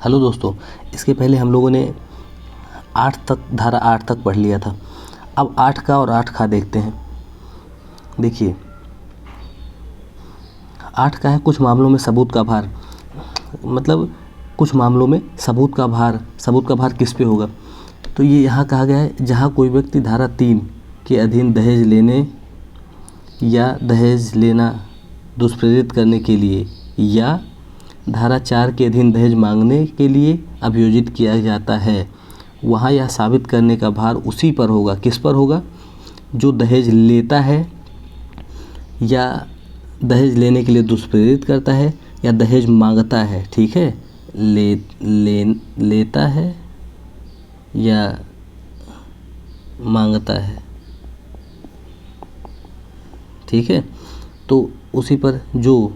Hello दोस्तों, इसके पहले हम लोगों ने धारा 8 तक पढ़ लिया था। अब 8 का और 8 खा देखते हैं। देखिए 8 का है कुछ मामलों में सबूत का भार, मतलब कुछ मामलों में सबूत का भार किस पे होगा। तो ये यहाँ कहा गया है, जहाँ कोई व्यक्ति धारा 3 के अधीन दहेज लेने या दहेज लेना दुष्प्रेरित करने के लिए या धारा 4 के अधीन दहेज मांगने के लिए अभियोजित किया जाता है, वहाँ यह साबित करने का भार उसी पर होगा। किस पर होगा? जो दहेज लेता है या दहेज लेने के लिए दुष्प्रेरित करता है या दहेज मांगता है। ठीक है, लेता है या मांगता है। ठीक है, तो उसी पर जो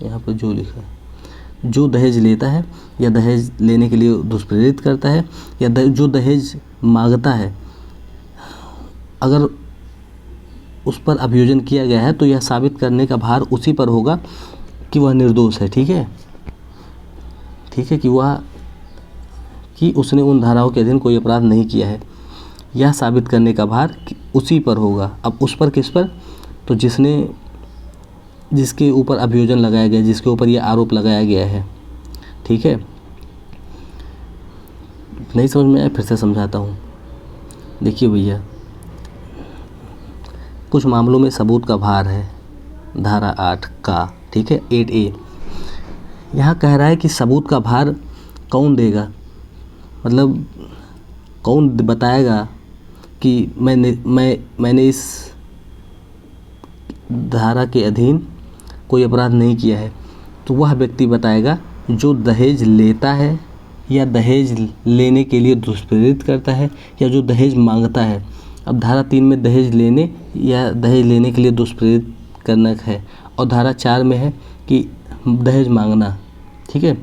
यहाँ पर जो लिखा है, जो दहेज लेता है या दहेज लेने के लिए दुष्प्रेरित करता है या जो दहेज मांगता है, अगर उस पर अभियोजन किया गया है तो यह साबित करने का भार उसी पर होगा कि वह निर्दोष है। ठीक है, कि उसने उन धाराओं के अधीन कोई अपराध नहीं किया है, यह साबित करने का भार उसी पर होगा। अब उस पर किस पर? तो जिसके ऊपर अभियोजन लगाया गया, जिसके ऊपर यह आरोप लगाया गया है। ठीक है, नहीं समझ में आया? फिर से समझाता हूँ। देखिए भैया, कुछ मामलों में सबूत का भार है धारा 8 का। ठीक है, 8A यहाँ कह रहा है कि सबूत का भार कौन देगा, मतलब कौन बताएगा कि मैंने इस धारा के अधीन कोई अपराध नहीं किया है। तो वह व्यक्ति बताएगा जो दहेज लेता है या दहेज लेने के लिए दुष्प्रेरित करता है या जो दहेज मांगता है। अब धारा 3 में दहेज लेने या दहेज लेने के लिए दुष्प्रेरित करना है और धारा 4 में है कि दहेज मांगना। ठीक है,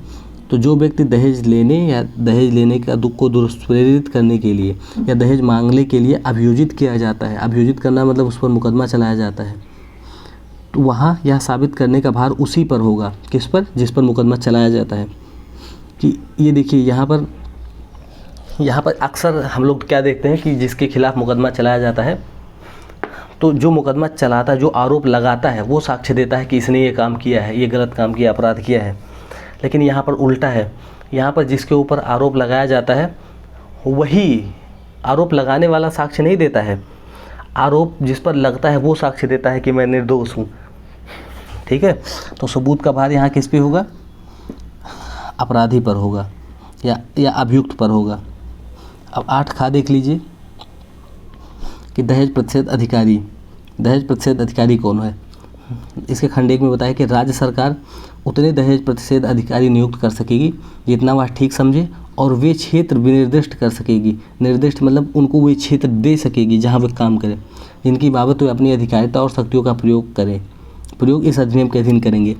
तो जो व्यक्ति दहेज लेने या दहेज लेने का को दुष्प्रेरित करने के लिए या दहेज मांगने के लिए अभियोजित किया जाता है, अभियोजित करना मतलब उस पर मुकदमा चलाया जाता है, तो वहाँ यह साबित करने का भार उसी पर होगा। किस पर? जिस पर मुकदमा चलाया जाता है। कि ये देखिए यहाँ पर अक्सर हम लोग क्या देखते हैं कि जिसके खिलाफ मुकदमा चलाया जाता है, तो जो मुकदमा चलाता है, जो आरोप लगाता है, वो साक्ष्य देता है कि इसने ये काम किया है, ये गलत काम किया, अपराध किया है। लेकिन यहाँ पर उल्टा है, यहाँ पर जिसके ऊपर आरोप लगाया जाता है वही आरोप लगाने वाला साक्ष्य नहीं देता है, आरोप जिस पर लगता है वो साक्ष्य देता है कि मैं निर्दोष हूँ। ठीक है, तो सबूत का भार यहाँ किस पे होगा? अपराधी पर होगा या अभियुक्त पर होगा। अब 8 खा देख लीजिए कि दहेज प्रतिषेध अधिकारी कौन है। इसके खंड 1 में बताया कि राज्य सरकार उतने दहेज प्रतिषेध अधिकारी नियुक्त कर सकेगी जितना वह ठीक समझे और वे क्षेत्र विनिर्दिष्ट कर सकेगी। निर्दिष्ट मतलब उनको वे क्षेत्र दे सकेगी जहां वे काम करें, जिनकी बाबत वे अपनी अधिकारिता और शक्तियों का प्रयोग इस अधिनियम के अधीन करेंगे।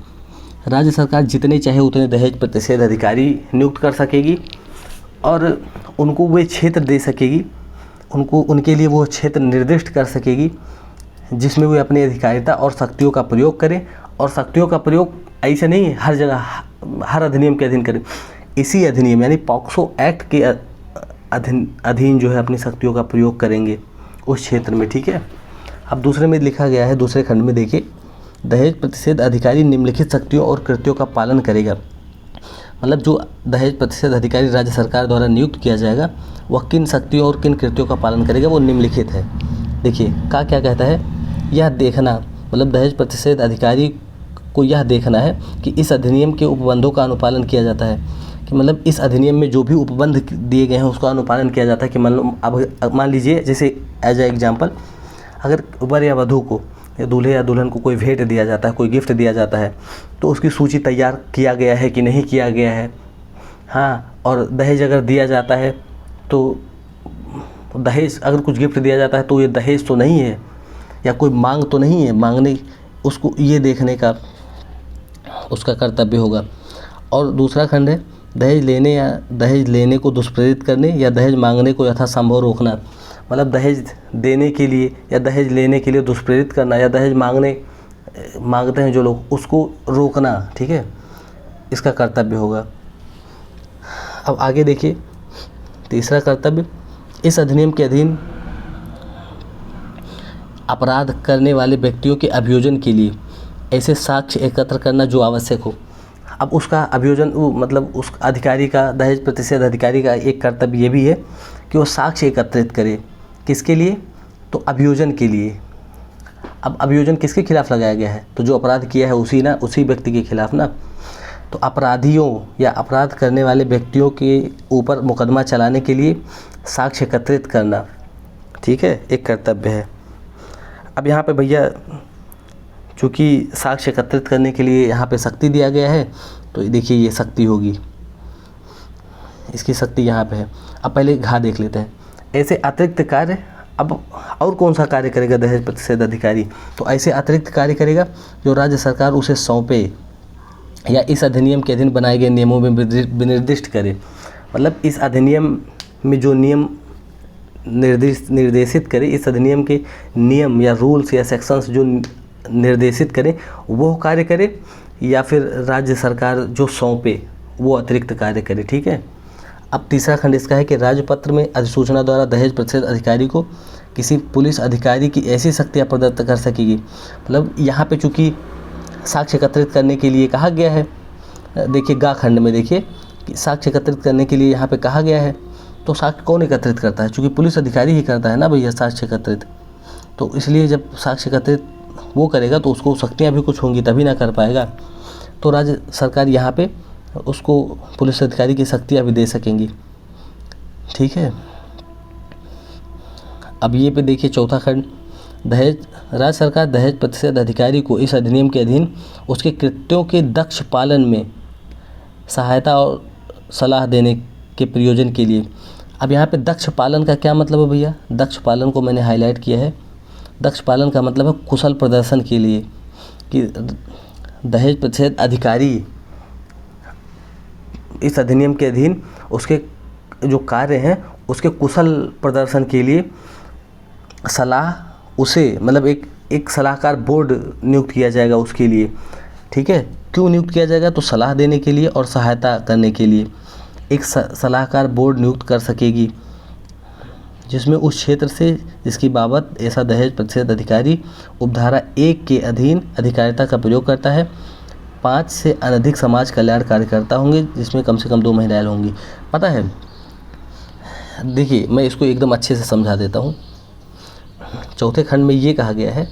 राज्य सरकार जितने चाहे उतने दहेज प्रतिषेध अधिकारी नियुक्त कर सकेगी और उनको वे क्षेत्र दे सकेगी, उनके लिए वो क्षेत्र निर्दिष्ट कर सकेगी जिसमें वे अपनी अधिकारिता और शक्तियों का प्रयोग करें। और शक्तियों का प्रयोग ऐसे नहीं हर जगह हर अधिनियम के अधीन करें, इसी अधिनियम यानी पॉक्सो एक्ट के अधीन जो है अपनी शक्तियों का प्रयोग करेंगे उस क्षेत्र में। ठीक है, अब दूसरे में लिखा गया है, दूसरे खंड में देखिए, दहेज प्रतिषेध अधिकारी निम्नलिखित शक्तियों और कृत्यों का पालन करेगा। मतलब जो दहेज प्रतिषेध अधिकारी राज्य सरकार द्वारा नियुक्त किया जाएगा वह किन शक्तियों और किन कृत्यों का पालन करेगा, वो निम्नलिखित है। देखिए क्या कहता है, यह देखना, मतलब दहेज प्रतिषेध अधिकारी को यह देखना है कि इस अधिनियम के उपबंधों का अनुपालन किया जाता है, कि मतलब इस अधिनियम में जो भी उपबंध दिए गए हैं उसका अनुपालन किया जाता है। कि मान लीजिए जैसे एज ए एग्जाम्पल, अगर वर या वधू को या दूल्हे या दुल्हन को कोई भेंट दिया जाता है, कोई गिफ्ट दिया जाता है, तो उसकी सूची तैयार किया गया है कि नहीं किया गया है। हाँ, और दहेज अगर दिया जाता है तो दहेज अगर कुछ गिफ्ट दिया जाता है तो ये दहेज तो नहीं है या कोई मांग तो नहीं है, मांगने उसको ये देखने का उसका कर्तव्य होगा। और दूसरा खंड है, दहेज लेने या दहेज लेने को दुष्प्रेरित करने या दहेज मांगने को यथासंभव रोकना। मतलब दहेज देने के लिए या दहेज लेने के लिए दुष्प्रेरित करना या दहेज मांगते हैं जो लोग, उसको रोकना। ठीक है, इसका कर्तव्य होगा। अब आगे देखिए, तीसरा कर्तव्य, इस अधिनियम के अधीन अपराध करने वाले व्यक्तियों के अभियोजन के लिए ऐसे साक्ष्य एकत्र करना जो आवश्यक हो। अब उसका अभियोजन मतलब उस अधिकारी का, दहेज प्रतिषेध अधिकारी का एक कर्तव्य ये भी है कि वो साक्ष्य एकत्रित करे। किसके लिए? तो अभियोजन के लिए। अब अभियोजन किसके खिलाफ लगाया गया है? तो जो अपराध किया है उसी व्यक्ति के खिलाफ ना। तो अपराधियों या अपराध करने वाले व्यक्तियों के ऊपर मुकदमा चलाने के लिए साक्ष्य एकत्रित करना, ठीक है, एक कर्तव्य है। अब यहाँ पे भैया चूँकि साक्ष्य एकत्रित करने के लिए यहाँ पे शक्ति दिया गया है, तो देखिए ये शक्ति होगी, इसकी शक्ति यहाँ पे है। अब पहले घा देख लेते हैं। ऐसे अतिरिक्त कार्य, अब और कौन सा कार्य करेगा दहेज प्रतिषेध अधिकारी? तो ऐसे अतिरिक्त कार्य करेगा जो राज्य सरकार उसे सौंपे या इस अधिनियम के अधीन बनाए गए नियमों में विनिर्दिष्ट करे। मतलब इस अधिनियम में जो नियम निर्देशित करे, इस अधिनियम के नियम या रूल्स या सेक्शंस जो निर्देशित करें वो कार्य करे, या फिर राज्य सरकार जो सौंपे वो अतिरिक्त कार्य करे, ठीक है। अब तीसरा खंड इसका है कि राजपत्र में अधिसूचना द्वारा दहेज प्रतिषेध अधिकारी को किसी पुलिस अधिकारी की ऐसी शक्तियाँ प्रदत्त कर सकेगी। मतलब यहाँ पे चूँकि साक्ष्य एकत्रित करने के लिए कहा गया है, देखिए गा खंड में देखिए कि साक्ष्य एकत्रित करने के लिए यहाँ पे कहा गया है, तो साक्ष्य कौन एकत्रित करता है? चूँकि पुलिस अधिकारी ही करता है ना भैया साक्ष्य एकत्रित। तो इसलिए जब साक्ष्य एकत्रित वो करेगा तो उसको शक्तियाँ भी कुछ होंगी, तभी ना कर पाएगा। तो राज्य सरकार यहाँ पे उसको पुलिस अधिकारी की शक्तियाँ भी दे सकेंगी, ठीक है। अब ये पे देखिए चौथा खंड, राज्य सरकार दहेज प्रतिषेध अधिकारी को इस अधिनियम के अधीन उसके कृत्यों के दक्ष पालन में सहायता और सलाह देने के प्रयोजन के लिए। अब यहाँ पे दक्ष पालन का क्या मतलब है भैया? दक्ष पालन को मैंने हाईलाइट किया है। दक्ष पालन का मतलब है कुशल प्रदर्शन के लिए, कि दहेज प्रतिषेध अधिकारी इस अधिनियम के अधीन उसके जो कार्य हैं उसके कुशल प्रदर्शन के लिए सलाह उसे, मतलब एक सलाहकार बोर्ड नियुक्त किया जाएगा उसके लिए, ठीक है। क्यों नियुक्त किया जाएगा? तो सलाह देने के लिए और सहायता करने के लिए एक सलाहकार बोर्ड नियुक्त कर सकेगी, जिसमें उस क्षेत्र से जिसकी बाबत ऐसा दहेज प्रतिषेध अधिकारी उपधारा 1 के अधीन अधिकारिता का प्रयोग करता है 5 से अनधिक समाज कल्याण कार्यकर्ता होंगे, जिसमें कम से कम 2 महिलाएं होंगी। पता है, देखिए मैं इसको एकदम अच्छे से समझा देता हूँ। चौथे खंड में ये कहा गया है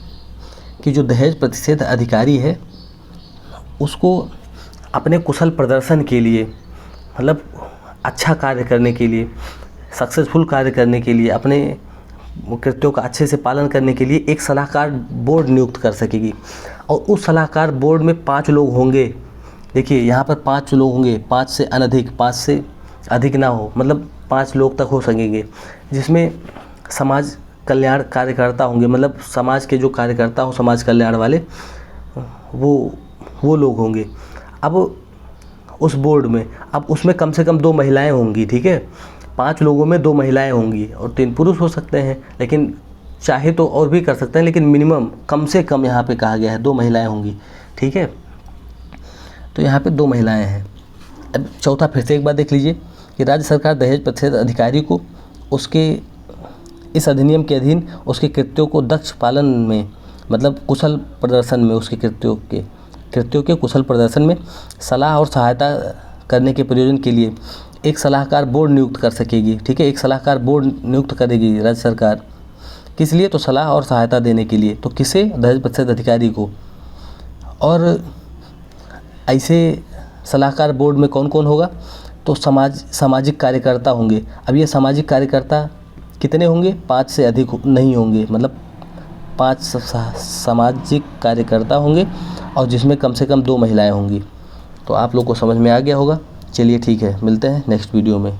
कि जो दहेज प्रतिषेध अधिकारी है उसको अपने कुशल प्रदर्शन के लिए, मतलब अच्छा कार्य करने के लिए, सक्सेसफुल कार्य करने के लिए, अपने कृत्यों का अच्छे से पालन करने के लिए एक सलाहकार बोर्ड नियुक्त कर सकेगी। और उस सलाहकार बोर्ड में 5 लोग होंगे। देखिए यहाँ पर 5 लोग होंगे, 5 से अनधिक, 5 से अधिक ना हो, मतलब 5 लोग तक हो सकेंगे, जिसमें समाज कल्याण कार्यकर्ता होंगे, मतलब समाज के जो कार्यकर्ता हो, समाज कल्याण वाले, वो लोग होंगे। अब उस बोर्ड में, अब उसमें कम से कम 2 महिलाएं होंगी, ठीक है। 5 लोगों में 2 महिलाएं होंगी और 3 पुरुष हो सकते हैं, लेकिन चाहे तो और भी कर सकते हैं, लेकिन मिनिमम कम से कम यहाँ पे कहा गया है 2 महिलाएं होंगी, ठीक है। तो यहाँ पे 2 महिलाएं हैं। अब चौथा फिर से एक बार देख लीजिए कि राज्य सरकार दहेज प्रतिषेध अधिकारी को उसके इस अधिनियम के अधीन उसके कृत्यों को दक्ष पालन में, मतलब कुशल प्रदर्शन में, उसके कृत्यों के कुशल प्रदर्शन में सलाह और सहायता करने के प्रयोजन के लिए एक सलाहकार बोर्ड नियुक्त कर सकेगी, ठीक है। एक सलाहकार बोर्ड नियुक्त करेगी राज्य सरकार, किस लिए? तो सलाह और सहायता देने के लिए। तो किसे? दहेज प्रतिषेध अधिकारी को। और ऐसे सलाहकार बोर्ड में कौन कौन होगा? तो सामाजिक कार्यकर्ता होंगे। अब ये सामाजिक कार्यकर्ता कितने होंगे? 5 से अधिक नहीं होंगे, मतलब 5 सामाजिक कार्यकर्ता होंगे और जिसमें कम से कम 2 महिलाएं होंगी। तो आप लोग को समझ में आ गया होगा। चलिए ठीक है, मिलते हैं नेक्स्ट वीडियो में।